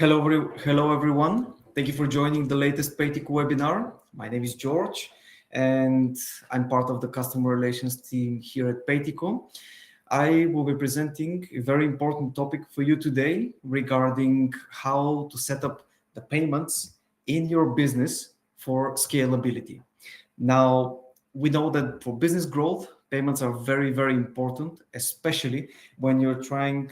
Hello everyone. Thank you for joining the latest Paytiko webinar. My name is George, and I'm part of the customer relations team here at Paytiko. I will be presenting a very important topic for you today regarding how to set up the payments in your business for scalability. Now, we know that for business growth, payments are very, very important, especially when you're trying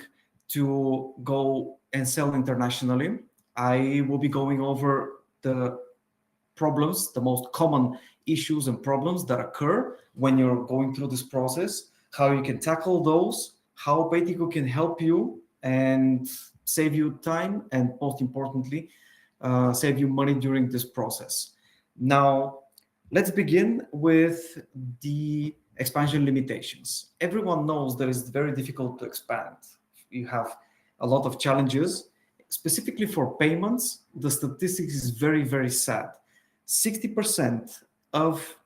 to go and sell internationally. I will be going over the problems, the most common issues and problems that occur when you're going through this process, how you can tackle those, how Paytiko can help you and save you time, and most importantly, save you money during this process. Now, let's begin with the expansion limitations. Everyone knows that it's very difficult to expand. You have a lot of challenges. Specifically for payments, the statistics is very, very sad. 60% of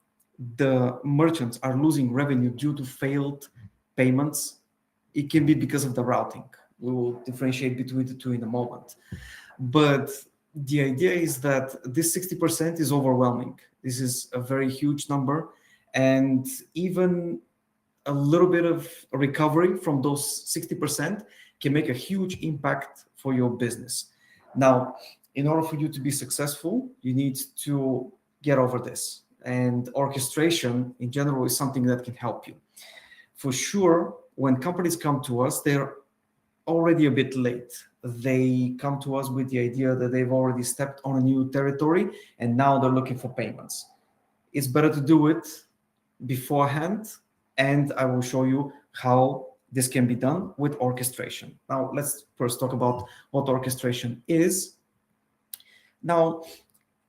the merchants are losing revenue due to failed payments. It can be because of the routing. We will differentiate between the two in a moment. But the idea is that this 60% is overwhelming. This is a very huge number, and even a little bit of recovery from those 60% can make a huge impact for your business. Now, in order for you to be successful, you need to get over this. And orchestration in general is something that can help you. For sure, when companies come to us, they're already a bit late. They come to us with the idea that they've already stepped on a new territory and now they're looking for payments. It's better to do it beforehand, and I will show you how this can be done with orchestration. Now, let's first talk about what orchestration is. Now,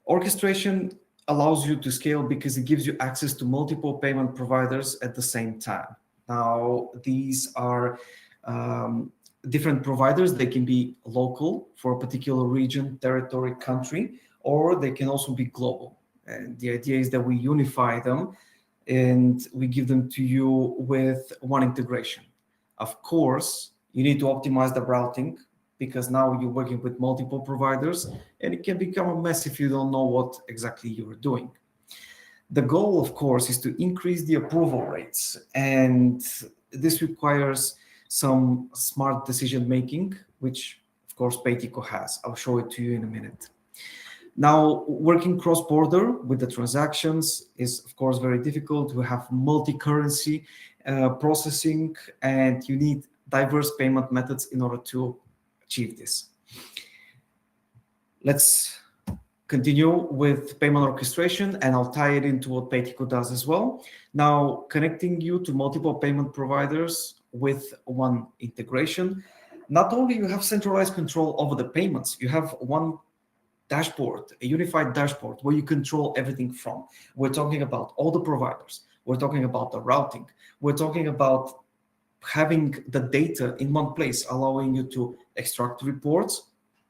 orchestration allows you to scale because it gives you access to multiple payment providers at the same time. Now, these are different providers. They can be local for a particular region, territory, country, or they can also be global. And the idea is that we unify them and we give them to you with one integration. Of course, you need to optimize the routing because now you're working with multiple providers and it can become a mess if you don't know what exactly you're doing. The goal, of course, is to increase the approval rates, and this requires some smart decision making, which of course Paytiko has. I'll show it to you in a minute. Now, working cross-border with the transactions is of course very difficult. We have multi-currency processing, and you need diverse payment methods in order to achieve this. Let's continue with payment orchestration, and I'll tie it into what Paytiko does as well. Now, connecting you to multiple payment providers with one integration. Not only you have centralized control over the payments, you have one dashboard, a unified dashboard where you control everything from. We're talking about all the providers. We're talking about the routing. We're talking about having the data in one place, allowing you to extract reports,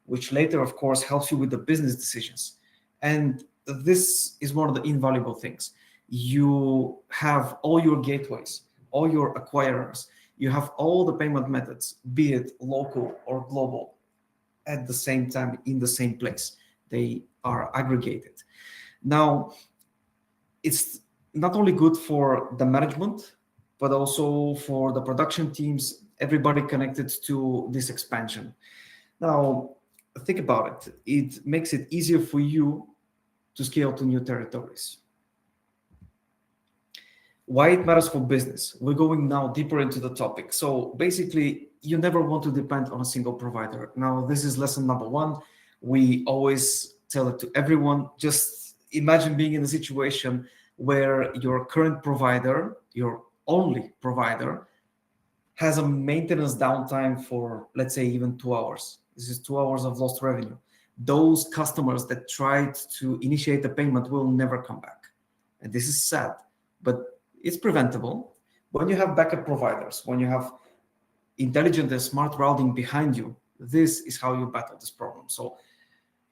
which later, of course, helps you with the business decisions. And this is one of the invaluable things. You have all your gateways, all your acquirers, you have all the payment methods, be it local or global, at the same time in the same place. They are aggregated. Now, it's not only good for the management, but also for the production teams, everybody connected to this expansion. Now, think about it. It makes it easier for you to scale to new territories. Why it matters for business. We're going now deeper into the topic. So basically, you never want to depend on a single provider. Now, this is lesson number one. We always tell it to everyone. Just imagine being in a situation where your current provider, your only provider, has a maintenance downtime for, let's say, even 2 hours. This is 2 hours of lost revenue. Those customers that tried to initiate the payment will never come back. And this is sad, but it's preventable. When you have backup providers, when you have intelligent and smart routing behind you, this is how you battle this problem. So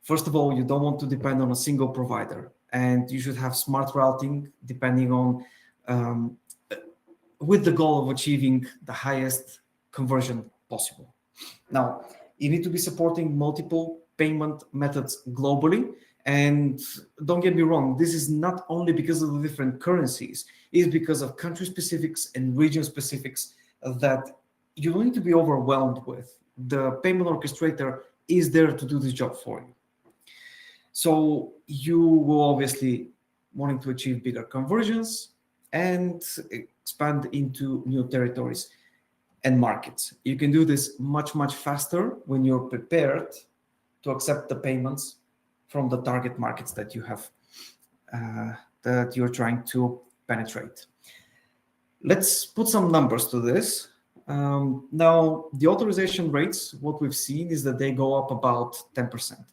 first of all, you don't want to depend on a single provider, and you should have smart routing depending on, with the goal of achieving the highest conversion possible. Now, You need to be supporting multiple payment methods globally. And don't get me wrong, this is not only because of the different currencies, it's because of country specifics and region specifics that you don't need to be overwhelmed with. The payment orchestrator is there to do this job for you. So you will obviously wanting to achieve bigger conversions and expand into new territories and markets. You can do this much, much faster when you're prepared to accept the payments from the target markets that you have, that you're trying to penetrate. Let's put some numbers to this. Now, the authorization rates, what we've seen is that they go up about 10%.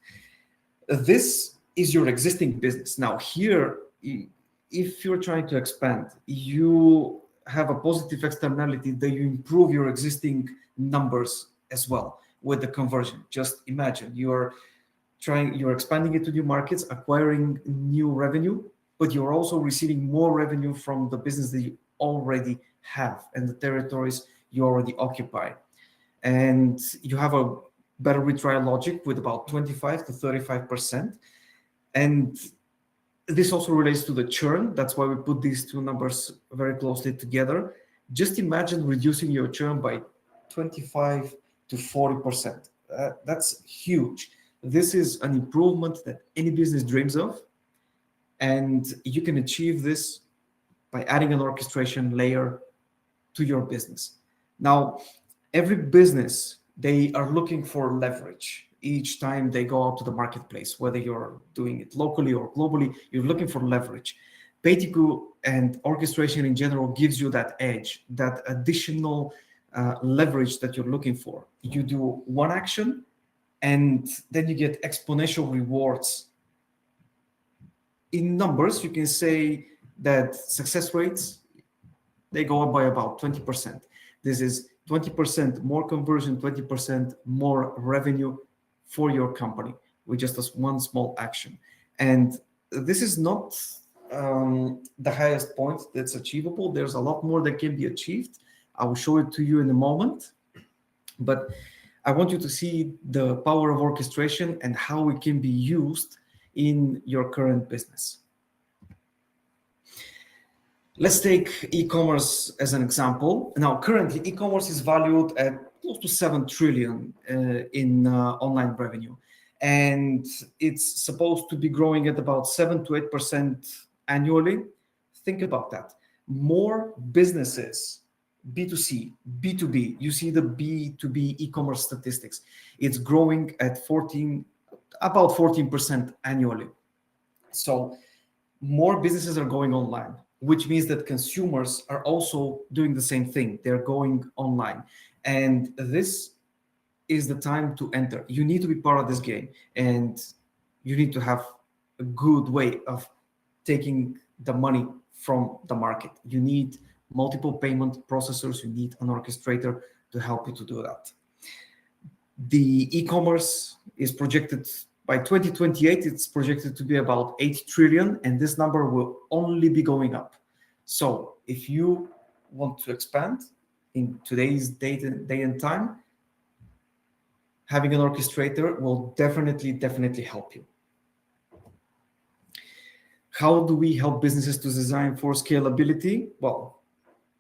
This is your existing business. Now, here, if you're trying to expand, you have a positive externality that you improve your existing numbers as well with the conversion. Just imagine you're expanding into new markets, acquiring new revenue, but you're also receiving more revenue from the business that you already have and the territories you already occupy. And you have a better retry logic with about 25 to 35%. And this also relates to the churn. That's why we put these two numbers very closely together. Just imagine reducing your churn by 25 to 40%. That's huge. This is an improvement that any business dreams of. And you can achieve this by adding an orchestration layer to your business. Now, every business, they are looking for leverage. Each time they go out to the marketplace, whether you're doing it locally or globally, you're looking for leverage. Paytiko and orchestration in general gives you that edge, that additional leverage that you're looking for. You do one action, and then you get exponential rewards. In numbers, you can say that success rates, they go up by about 20%. This is 20% more conversion, 20% more revenue for your company with just one small action. And this is not the highest point that's achievable. There's a lot more that can be achieved. I will show it to you in a moment. But I want you to see the power of orchestration and how it can be used in your current business. Let's take e-commerce as an example. Now, currently, e-commerce is valued at close to 7 trillion in online revenue. And it's supposed to be growing at about 7 to 8% annually. Think about that. More businesses, B2C, B2B, you see the B2B e-commerce statistics. It's growing at about 14% annually. So more businesses are going online, which means that consumers are also doing the same thing. They're going online. And this is the time to enter. You need to be part of this game, and you need to have a good way of taking the money from the market. You need multiple payment processors. You need an orchestrator to help you to do that. The e-commerce is projected by 2028, it's projected to be about 8 trillion, and this number will only be going up. So if you want to expand in today's day and time, having an orchestrator will definitely help you. How do we help businesses to design for scalability? Well,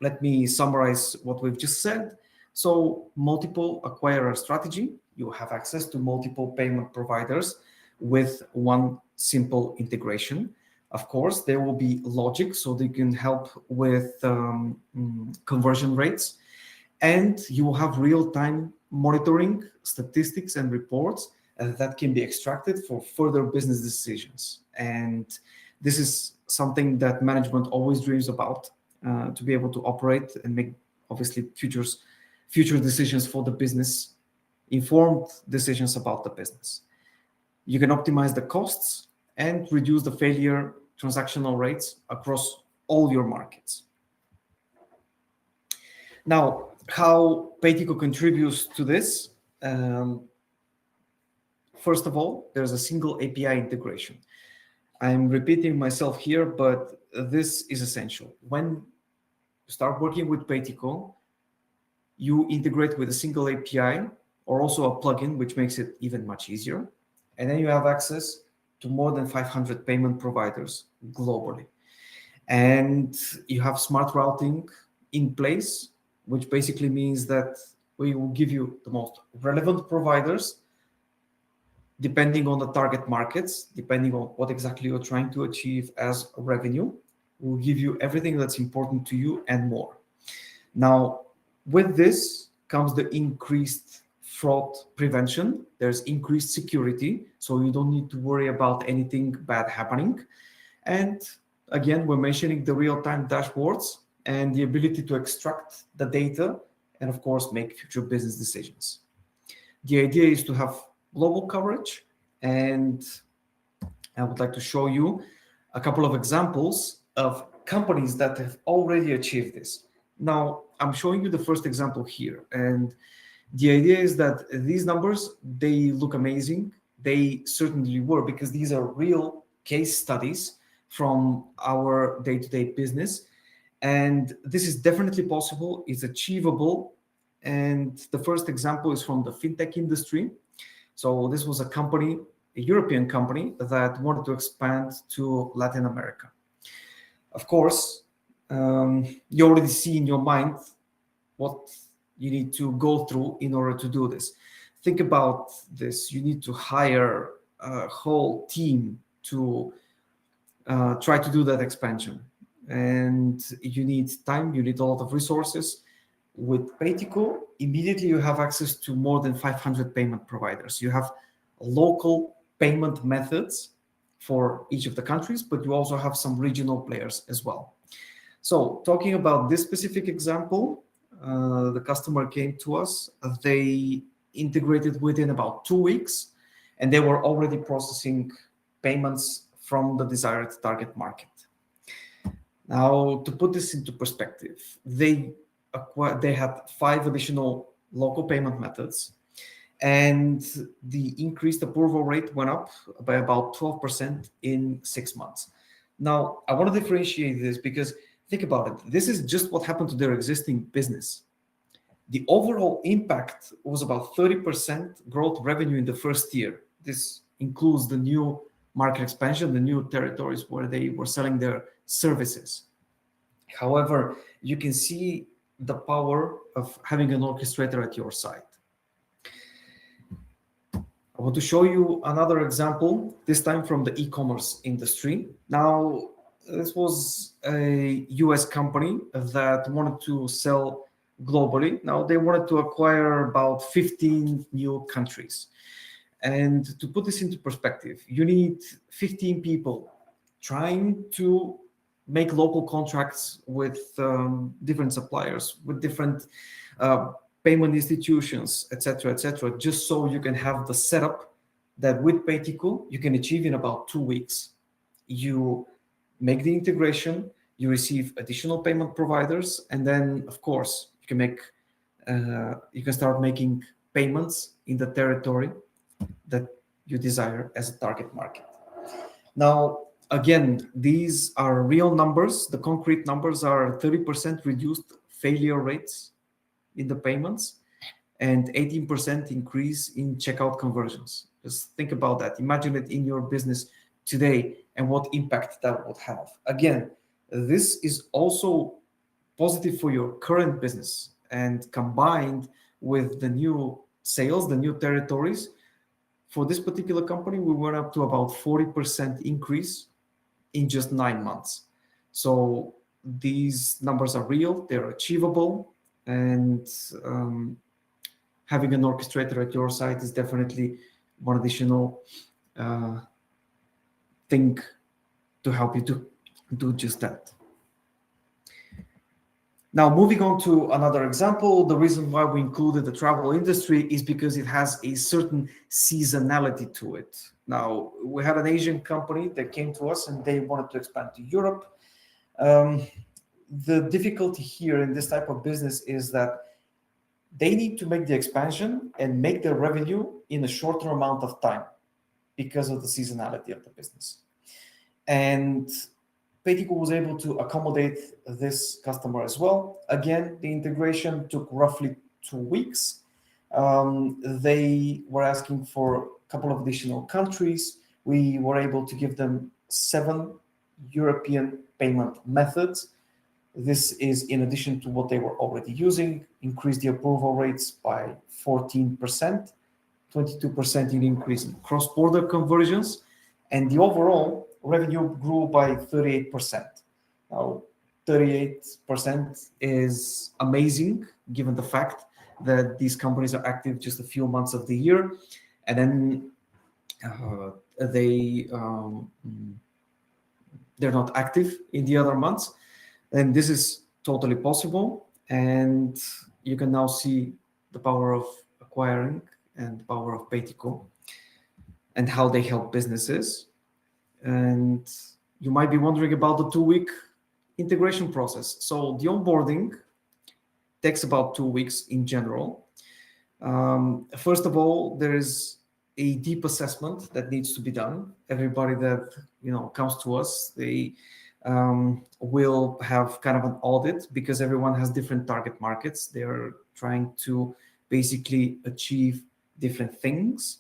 let me summarize what we've just said. So multiple acquirer strategy, you have access to multiple payment providers with one simple integration. Of course, there will be logic, so they can help with conversion rates. And you will have real-time monitoring, statistics, and reports that can be extracted for further business decisions. And this is something that management always dreams about, to be able to operate and make, obviously, future decisions for the business, informed decisions about the business. You can optimize the costs and reduce the failure transactional rates across all your markets. Now, how Paytiko contributes to this? First of all, there's a single API integration. I'm repeating myself here, but this is essential. When you start working with Paytiko, you integrate with a single API or also a plugin, which makes it even much easier. And then you have access to more than 500 payment providers globally. And you have smart routing in place, which basically means that we will give you the most relevant providers depending on the target markets, depending on what exactly you're trying to achieve as revenue. We'll give you everything that's important to you and more. Now, with this comes the increased fraud prevention. There's increased security, so you don't need to worry about anything bad happening. And again, we're mentioning the real-time dashboards and the ability to extract the data and, of course, make future business decisions. The idea is to have global coverage, and I would like to show you a couple of examples of companies that have already achieved this. Now, I'm showing you the first example here, and the idea is that these numbers, they look amazing. They certainly were, because these are real case studies from our day-to-day business. And this is definitely possible, it's achievable. And the first example is from the fintech industry. So this was a company, a European company that wanted to expand to Latin America. Of course, you already see in your mind what you need to go through in order to do this. Think about this. You need to hire a whole team to try to do that expansion. And you need time, you need a lot of resources. With Paytiko, immediately you have access to more than 500 payment providers. You have local payment methods for each of the countries, but you also have some regional players as well. So talking about this specific example, the customer came to us. They integrated within about 2 weeks, and they were already processing payments from the desired target market. Now, to put this into perspective, they had 5 additional local payment methods, and the increased approval rate went up by about 12% in 6 months. Now, I want to differentiate this because think about it. This is just what happened to their existing business. The overall impact was about 30% growth revenue in the first year. This includes the new market expansion, the new territories where they were selling their services. However, you can see the power of having an orchestrator at your side. I want to show you another example, this time from the e-commerce industry. Now, this was a US company that wanted to sell globally. Now, they wanted to acquire about 15 new countries. And to put this into perspective, you need 15 people trying to make local contracts with different suppliers, with different payment institutions, etc., just so you can have the setup that with Paytiko you can achieve in about 2 weeks. You make the integration, you receive additional payment providers, and then, of course, you can start making payments in the territory that you desire as a target market. Now, again, these are real numbers. The concrete numbers are 30% reduced failure rates in the payments and 18% increase in checkout conversions. Just think about that. Imagine it in your business today and what impact that would have. Again, this is also positive for your current business, and combined with the new sales, the new territories, for this particular company, we went up to about 40% increase in just 9 months. So these numbers are real, they're achievable, and having an orchestrator at your side is definitely one additional thing to help you to do just that. Now, moving on to another example, the reason why we included the travel industry is because it has a certain seasonality to it. Now, we had an Asian company that came to us and they wanted to expand to Europe. The difficulty here in this type of business is that they need to make the expansion and make their revenue in a shorter amount of time because of the seasonality of the business. And Paytiko was able to accommodate this customer as well. Again, the integration took roughly 2 weeks, They were asking for a couple of additional countries. We were able to give them 7 European payment methods. This is in addition to what they were already using, increased the approval rates by 14%, 22% in increase in cross-border conversions, and the overall revenue grew by 38%. Now, 38% is amazing given the fact that these companies are active just a few months of the year, and then they're not active in the other months. And this is totally possible. And you can now see the power of acquiring and the power of Paytiko and how they help businesses. And you might be wondering about the 2-week integration process. So the onboarding takes about 2 weeks in general. First of all, there is a deep assessment that needs to be done. Everybody that comes to us, they will have kind of an audit because everyone has different target markets. They're trying to basically achieve different things,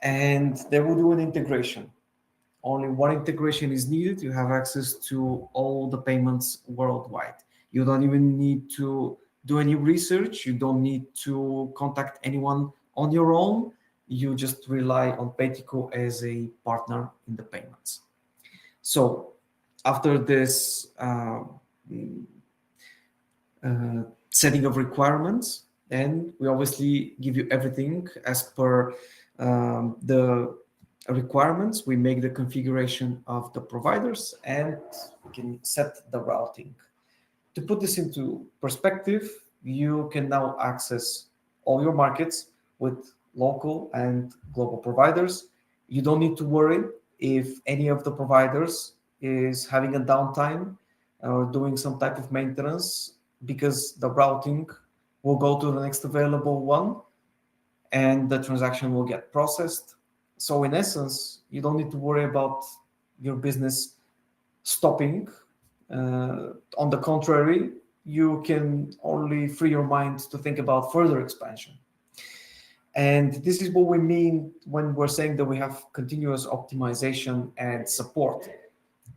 and they will do an integration. Only one integration is needed. You have access to all the payments worldwide. You don't even need to do any research. You don't need to contact anyone on your own. You just rely on Paytiko as a partner in the payments. So after this setting of requirements, then we obviously give you everything as per the requirements. We make the configuration of the providers and we can set the routing. To put this into perspective, you can now access all your markets with local and global providers. You don't need to worry if any of the providers is having a downtime or doing some type of maintenance, because the routing will go to the next available one and the transaction will get processed. So in essence, you don't need to worry about your business stopping. On the contrary, you can only free your mind to think about further expansion. And this is what we mean when we're saying that we have continuous optimization and support.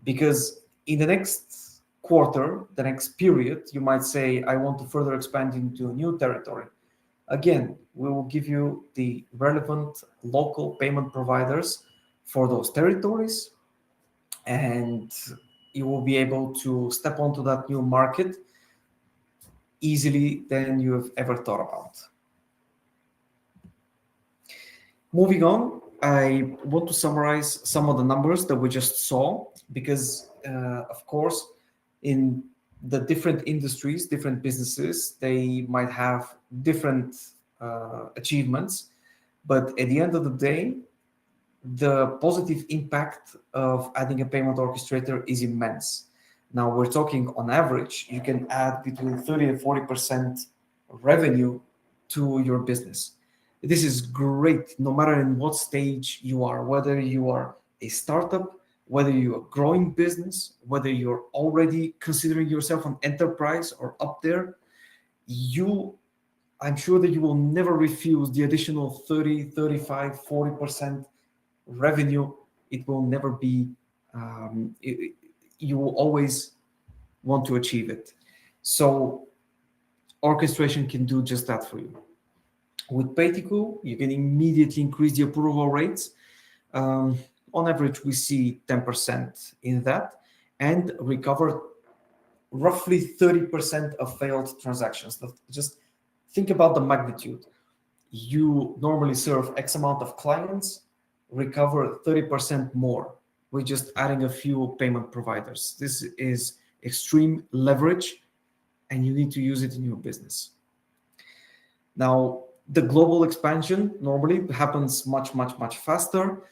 Because in the next quarter, the next period, you might say, I want to further expand into a new territory. Again, we will give you the relevant local payment providers for those territories, and you will be able to step onto that new market easily than you have ever thought about. Moving on, I want to summarize some of the numbers that we just saw, because of course, in the different industries, different businesses, they might have different achievements, but at the end of the day, the positive impact of adding a payment orchestrator is immense. Now we're talking on average, you can add between 30 and 40% revenue to your business. This is great, no matter in what stage you are, whether you are a startup, whether you're a growing business, whether you're already considering yourself an enterprise or up there. I'm sure that you will never refuse the additional 30, 35, 40% revenue. It will never be, you will always want to achieve it. So orchestration can do just that for you. With Paytiko, you can immediately increase the approval rates. On average, we see 10% in that, and recover roughly 30% of failed transactions. Just think about the magnitude. You normally serve X amount of clients, recover 30% more. We're just adding a few payment providers. This is extreme leverage, and you need to use it in your business. Now, the global expansion normally happens much faster,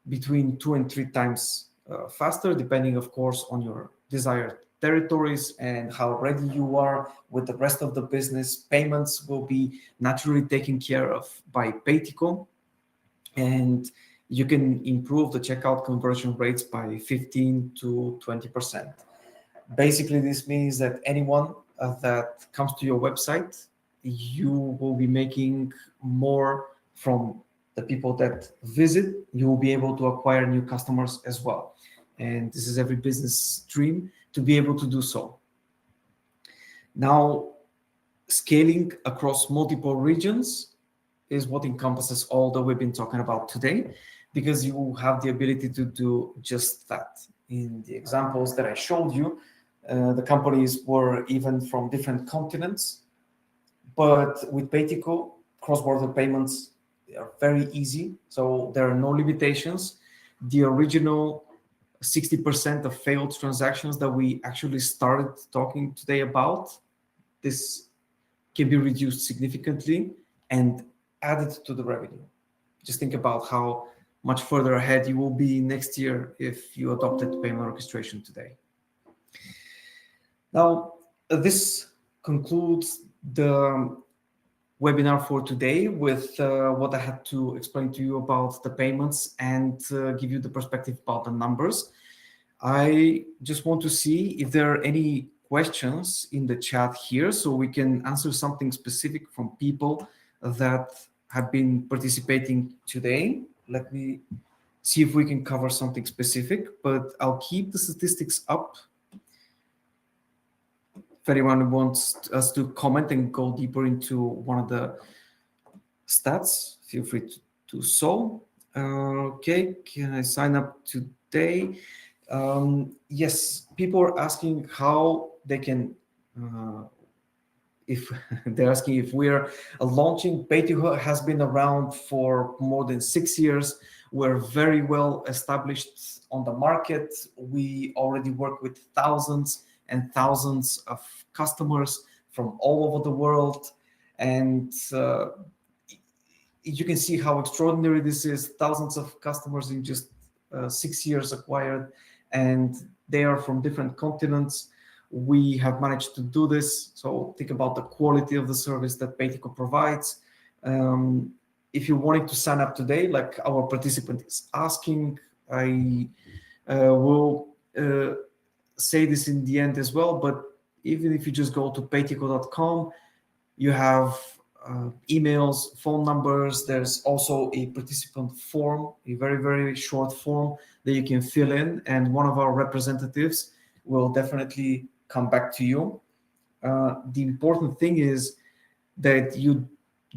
between 2 and 3 times faster, depending, of course, on your desired territories and how ready you are with the rest of the business. Payments will be naturally taken care of by Paytiko, and you can improve the checkout conversion rates by 15 to 20%. Basically, this means that anyone that comes to your website you will be making more from the people that visit. You will be able to acquire new customers as well. And this is every business dream to be able to do so. Now, scaling across multiple regions is what encompasses all that we've been talking about today, because you have the ability to do just that. In the examples that I showed you, the companies were even from different continents, but with Paytiko, cross-border payments are very easy, so there are no limitations. The original 60% of failed transactions that we actually started talking today about, this can be reduced significantly and added to the revenue. Just think about how much further ahead you will be next year if you adopted payment orchestration today. Now, this concludes the webinar for today with what I had to explain to you about the payments and give you the perspective about the numbers. I just want to see if there are any questions in the chat here so we can answer something specific from people that have been participating today. Let me see if we can cover something specific, but I'll keep the statistics up. If anyone wants us to comment and go deeper into one of the stats, feel free to do so. Okay, can I sign up today? Yes, people are asking how they can, if they're asking if we're launching. Paytiko has been around for more than 6 years. We're very well established on the market. We already work with thousands and thousands of customers from all over the world. And you can see how extraordinary this is. Thousands of customers in just 6 years acquired, and they are from different continents. We have managed to do this. So think about the quality of the service that Paytiko provides. If you're wanting to sign up today, like our participant is asking, I will say this in the end as well, but even if you just go to paytiko.com, you have emails, phone numbers. There's also a participant form, a very, very short form that you can fill in, and one of our representatives will definitely come back to you. The important thing is that you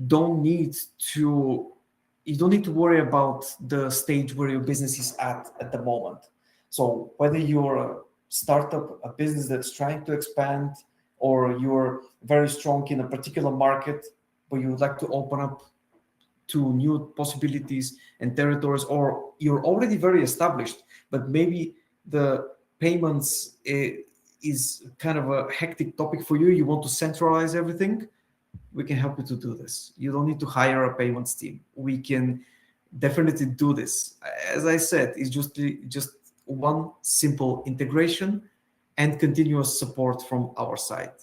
don't need to worry about the stage where your business is at the moment. So whether you're a startup, a business that's trying to expand, or you're very strong in a particular market, but you would like to open up to new possibilities and territories, or you're already very established, but maybe the payments is kind of a hectic topic for you, you want to centralize everything, we can help you to do this. You don't need to hire a payments team. We can definitely do this. As I said, it's just one simple integration and continuous support from our side.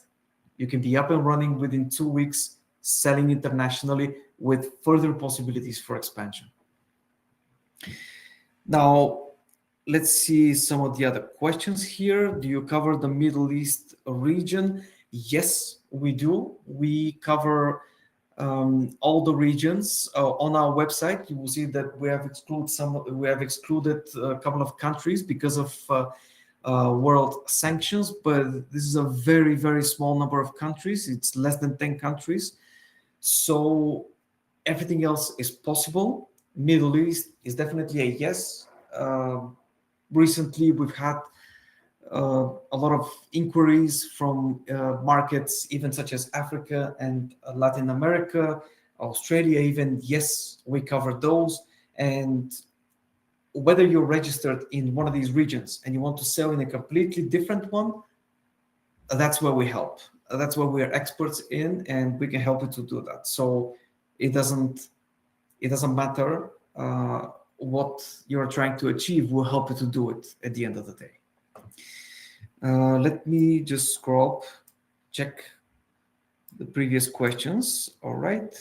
You can be up and running within 2 weeks, selling internationally with further possibilities for expansion. Now, let's see some of the other questions here. Do you cover the Middle East region? Yes, we do. We cover all the regions. On our website, you will see that we have excluded a couple of countries because of world sanctions, but this is a very, very small number of countries. It's less than 10 countries. So everything else is possible. Middle East is definitely a yes. Recently, we've had a lot of inquiries from markets, even such as Africa and Latin America, Australia even. Yes, we cover those. And whether you're registered in one of these regions and you want to sell in a completely different one, that's where we help. That's where we are experts in, and we can help you to do that. So it doesn't matter what you're trying to achieve. We'll help you to do it at the end of the day. Let me just scroll up, check the previous questions. All right.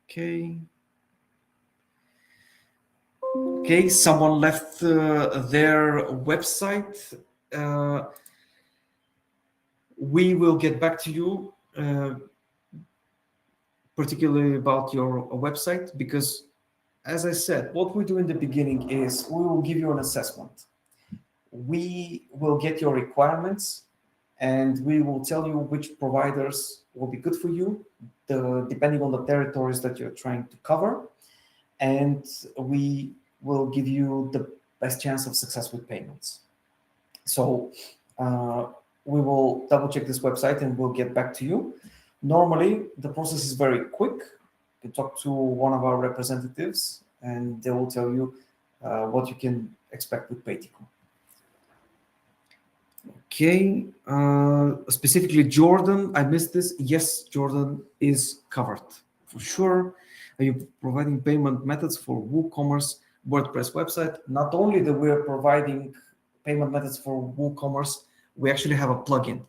Okay, someone left their website. We will get back to you particularly about your website, because as I said, what we do in the beginning is we will give you an assessment. We will get your requirements and we will tell you which providers will be good for you, depending on the territories that you're trying to cover. And we will give you the best chance of success with payments. So uh, we will double check this website and we'll get back to you. Normally, the process is very quick. You talk to one of our representatives and they will tell you what you can expect with Paytiko. Okay, specifically Jordan, I missed this. Yes, Jordan is covered for sure. Are you providing payment methods for WooCommerce WordPress website? Not only that we're providing payment methods for WooCommerce, we actually have a plugin.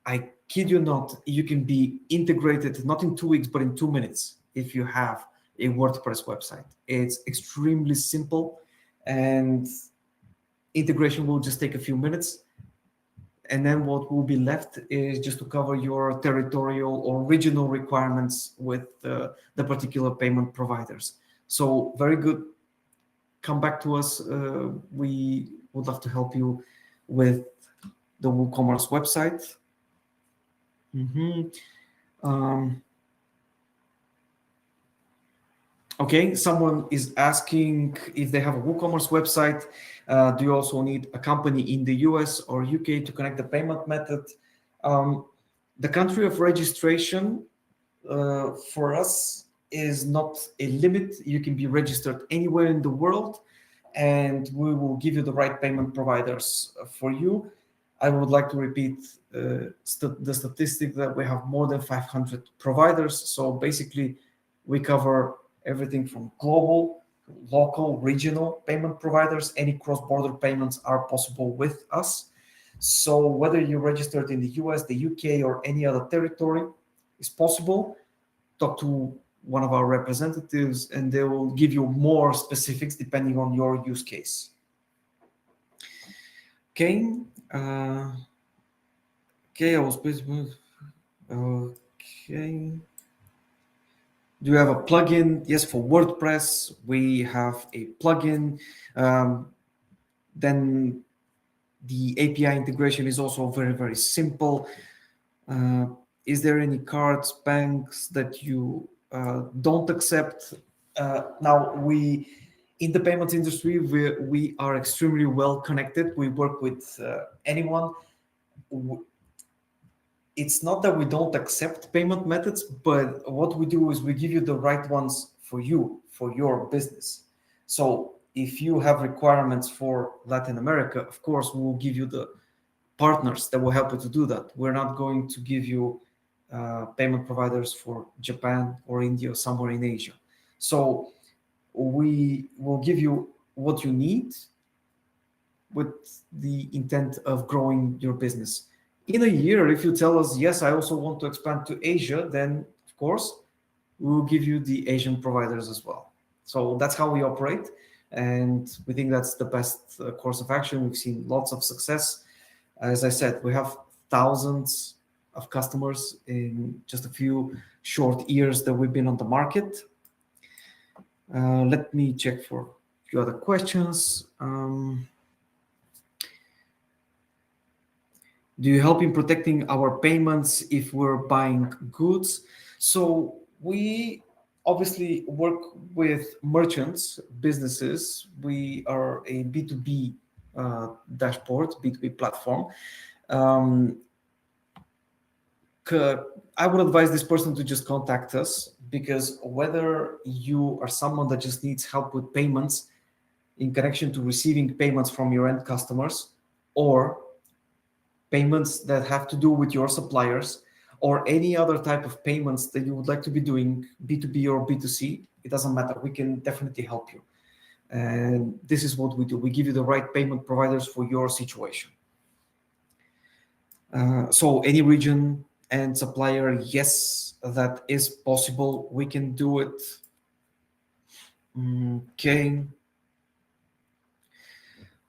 I kid you not, you can be integrated not in 2 weeks, but in 2 minutes if you have a WordPress website. It's extremely simple and integration will just take a few minutes. And then what will be left is just to cover your territorial or regional requirements with the particular payment providers. So very good. Come back to us. We would love to help you with the WooCommerce website. Okay, someone is asking if they have a WooCommerce website. Do you also need a company in the US or UK to connect the payment method? The country of registration for us is not a limit. You can be registered anywhere in the world, and we will give you the right payment providers for you. I would like to repeat the statistic that we have more than 500 providers. So basically, we cover everything from global, local, regional payment providers. Any cross-border payments are possible with us. So whether you're registered in the US, the UK, or any other territory is possible. Talk to one of our representatives and they will give you more specifics depending on your use case. Okay. Okay, I was okay. Do you have a plugin? Yes, for WordPress, we have a plugin. Then the API integration is also very, very simple. Is there any cards, banks that you don't accept? Now, in the payments industry, we are extremely well connected. We work with anyone. It's not that we don't accept payment methods, but what we do is we give you the right ones for you, for your business. So if you have requirements for Latin America, of course, we will give you the partners that will help you to do that. We're not going to give you payment providers for Japan or India or somewhere in Asia. So we will give you what you need with the intent of growing your business. In a year, if you tell us, yes, I also want to expand to Asia, then of course, we will give you the Asian providers as well. So that's how we operate. And we think that's the best course of action. We've seen lots of success. As I said, we have thousands of customers in just a few short years that we've been on the market. Let me check for a few other questions. Do you help in protecting our payments if we're buying goods? So we obviously work with merchants, businesses. We are a B2B dashboard, B2B platform. I would advise this person to just contact us, because whether you are someone that just needs help with payments in connection to receiving payments from your end customers, or payments that have to do with your suppliers, or any other type of payments that you would like to be doing, B2B or B2C, it doesn't matter. We can definitely help you. And this is what we do. We give you the right payment providers for your situation. So any region and supplier, yes, that is possible. We can do it. Okay.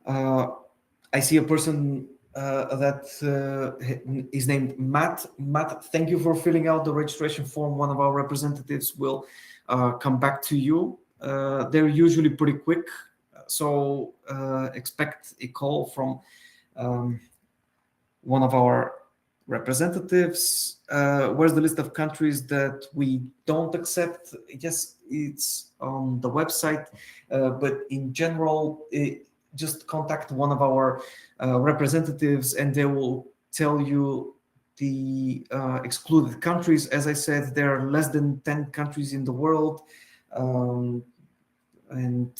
I see a person that is named Matt. Matt, thank you for filling out the registration form. One of our representatives will come back to you. They're usually pretty quick, so expect a call from one of our representatives. Where's the list of countries that we don't accept? Yes, it's on the website, but in general, just contact one of our representatives and they will tell you the excluded countries. As I said, there are less than 10 countries in the world. And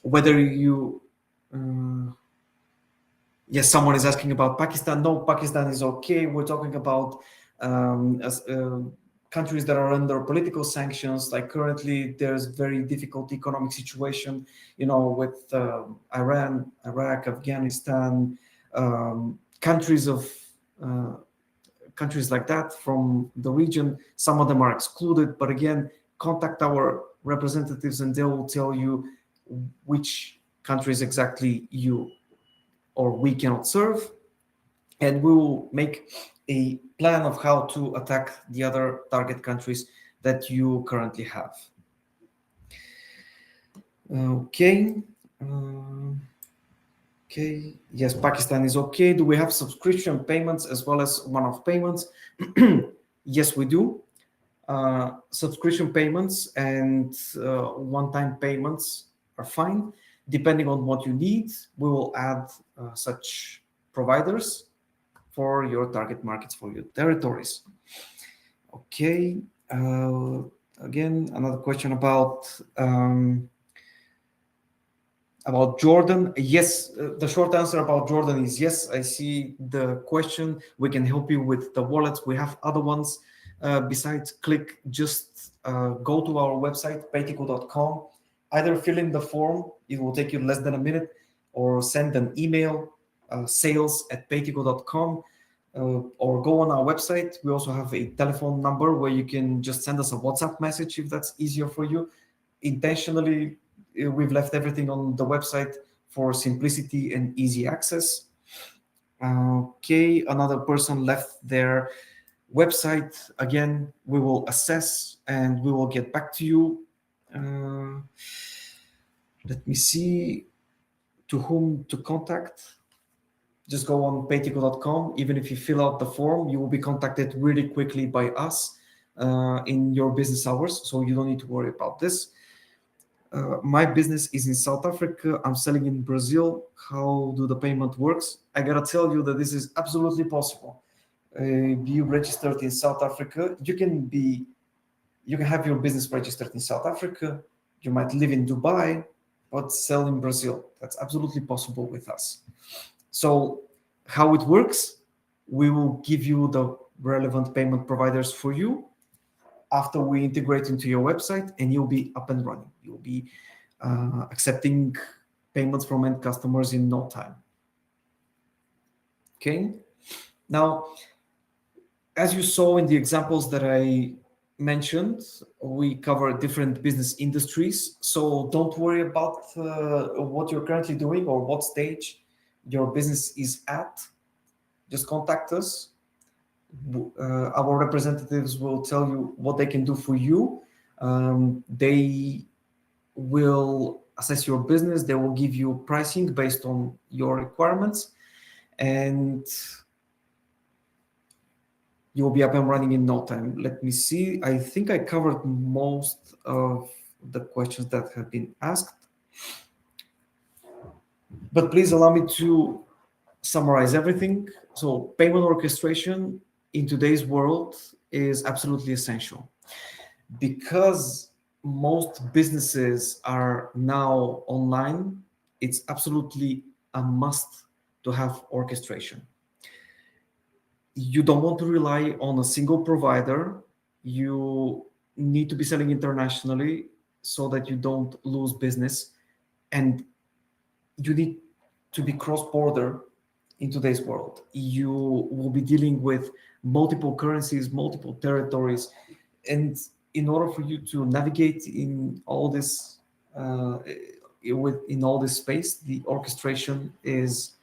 whether you yes, someone is asking about Pakistan. No, Pakistan is okay. We're talking about countries that are under political sanctions. Like currently, there's very difficult economic situation, with Iran, Iraq, Afghanistan, countries like that from the region. Some of them are excluded, but again, contact our representatives and they will tell you which countries exactly you or we cannot serve, and we will make a plan of how to attack the other target countries that you currently have. Okay. Okay. Yes, Pakistan is okay. Do we have subscription payments as well as one-off payments? Yes, we do. Subscription payments and one-time payments are fine. Depending on what you need, we will add such providers for your target markets, for your territories. Okay. Again, another question about Jordan. Yes, the short answer about Jordan is yes. I see the question. We can help you with the wallets. We have other ones. Besides Click, just go to our website, paytiko.com. Either fill in the form, it will take you less than a minute, or send an email, sales@paytiko.com, or go on our website. We also have a telephone number where you can just send us a WhatsApp message if that's easier for you. Intentionally, we've left everything on the website for simplicity and easy access. Okay, another person left their website. Again, we will assess and we will get back to you. Let me see to whom to contact. Just go on paytiko.com. Even if you fill out the form, you will be contacted really quickly by us in your business hours, so you don't need to worry about this. My business is in South Africa. I'm selling in Brazil. How do the payment works? I gotta tell you that this is absolutely possible. You registered in South Africa. You can have your business registered in South Africa. You might live in Dubai, but sell in Brazil. That's absolutely possible with us. So how it works, we will give you the relevant payment providers for you after we integrate into your website, and you'll be up and running. You'll be accepting payments from end customers in no time. Okay. Now, as you saw in the examples that I mentioned, we cover different business industries. So don't worry about what you're currently doing or what stage your business is at. Just contact us. Our representatives will tell you what they can do for you. They will assess your business. They will give you pricing based on your requirements, and you will be up and running in no time. Let me see. I think I covered most of the questions that have been asked. But please allow me to summarize everything. So payment orchestration in today's world is absolutely essential because most businesses are now online. It's absolutely a must to have orchestration. You don't want to rely on a single provider. You need to be selling internationally so that you don't lose business, and you need to be cross-border in today's world. You will be dealing with multiple currencies, multiple territories, and in order for you to navigate in all this in all this space, the orchestration is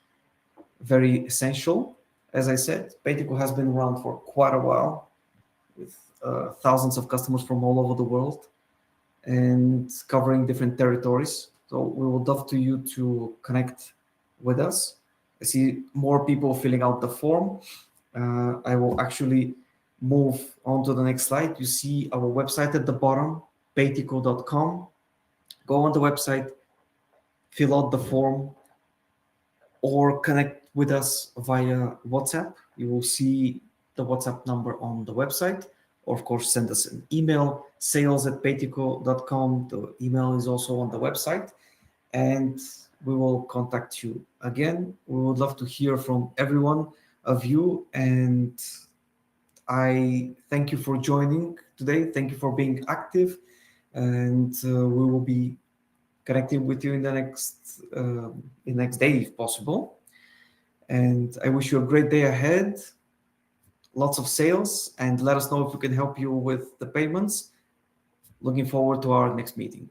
very essential. As I said, Paytiko has been around for quite a while with thousands of customers from all over the world and covering different territories. So we would love to you to connect with us. I see more people filling out the form. I will actually move on to the next slide. You see our website at the bottom, paytiko.com. Go on the website, fill out the form, or connect with us via WhatsApp. You will see the WhatsApp number on the website. Or of course, send us an email, sales@paytiko.com. The email is also on the website. And we will contact you again. We would love to hear from every one of you. And I thank you for joining today. Thank you for being active. And we will be connecting with you in the next day, if possible. And I wish you a great day ahead. Lots of sales, and let us know if we can help you with the payments. Looking forward to our next meeting.